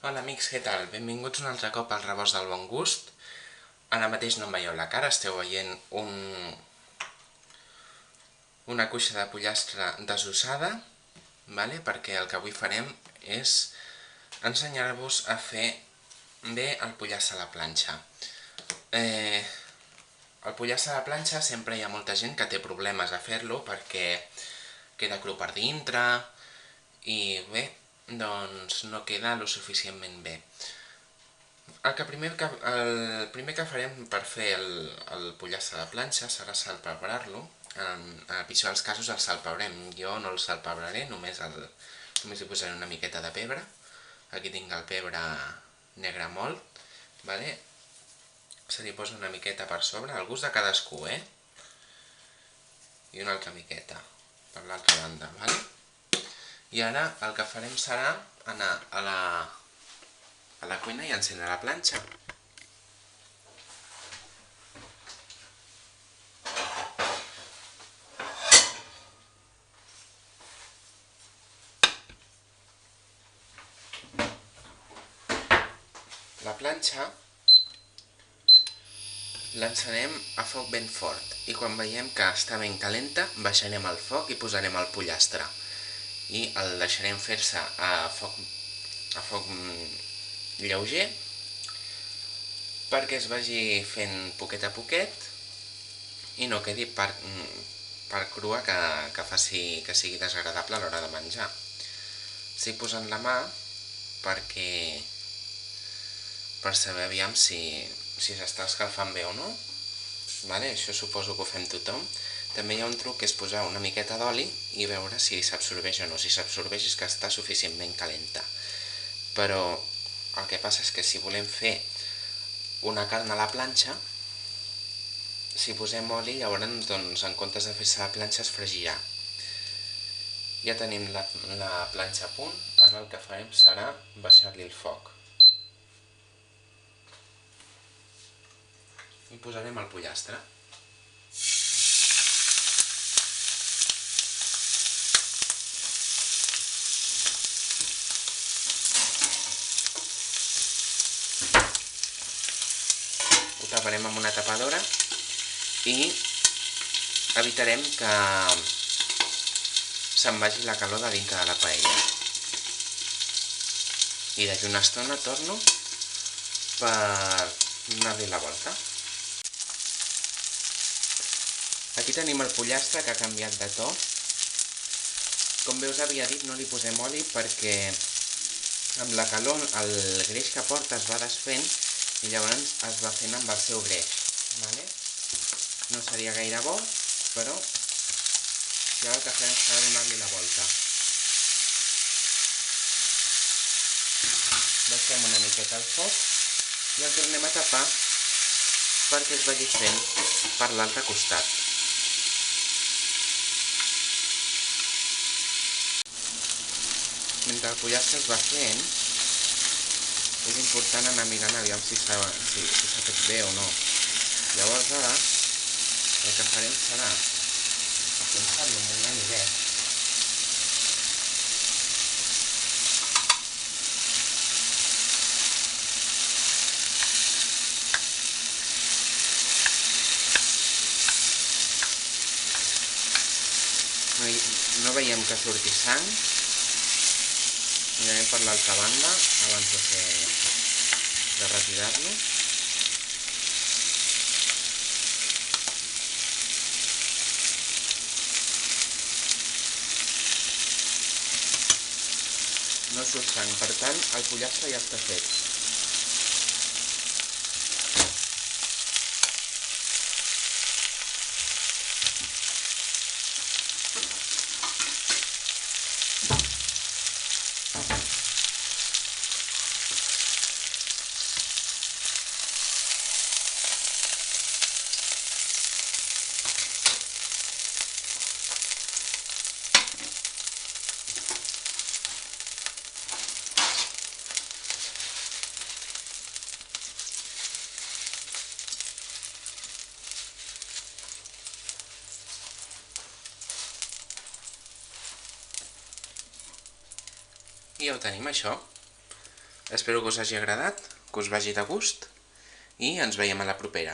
Hola amics, què tal? Benvinguts un altre cop al Rebost del Bon Gust. Ara mateix no em veieu la cara, esteu veient una cuixa de pollastre desossada, perquè el que avui farem és ensenyar-vos a fer bé el pollastre a la planxa. El pollastre a la planxa sempre hi ha molta gent que té problemes a fer-lo perquè queda cru per dintre i bé, doncs no queda lo suficientment bé. El primer que farem per fer el pollastre a la planxa serà salpebrar-lo. En el pitjor dels casos el salpebrem. Jo no el salpebraré, només hi posaré una miqueta de pebre. Aquí tinc el pebre negre mòlt, se li posa una miqueta per sobre, al gust de cadascú, i una altra miqueta per l'altra banda, I ara el que farem serà anar a la cuina i encendre la planxa. La planxa l'encenem a foc ben fort i quan veiem que està ben calenta baixarem el foc i posarem el pollastre i el deixarem fer-se a foc lleuger perquè es vagi fent poquet a poquet i no quedi per crua que sigui desagradable a l'hora de menjar. Estic posant la mà per saber aviam si s'està escalfant bé o no. Això suposo que ho fem tothom. També hi ha un truc que és posar una miqueta d'oli i veure si s'absorbeix o no. Si s'absorbeix és que està suficientment calenta. Però el que passa és que si volem fer una carn a la planxa, si posem oli, llavors doncs, en comptes de fer-se a la planxa es fregirà. Ja tenim la planxa a punt, ara el que farem serà baixar-li el foc. I posarem el pollastre. Ho taparem amb una tapadora i evitarem que se'n vagi la calor de dintre de la paella. I d'aquí una estona torno per donar-li la volta. Aquí tenim el pollastre que ha canviat de to. Com bé us havia dit, no li posem oli perquè amb la calor el greix que porta es va desfent i llavors es va fent amb el seu greix. No seria gaire bo, però ja el que fem serà donar-li la volta. Baixem una miqueta el foc i el tornem a tapar perquè es vagi fent per l'altre costat. Mentre el pollastre es va fent, és important anar mirant aviam si s'ha fet bé o no. Llavors ara, el que farem serà afonsar-lo amb un ganivet no veiem que surti sang. Mirarem per l'altra banda abans de retirar-lo. No surt sang, per tant el pollastre ja està fet. I ja ho tenim, això. Espero que us hagi agradat, que us vagi de gust i ens veiem a la propera.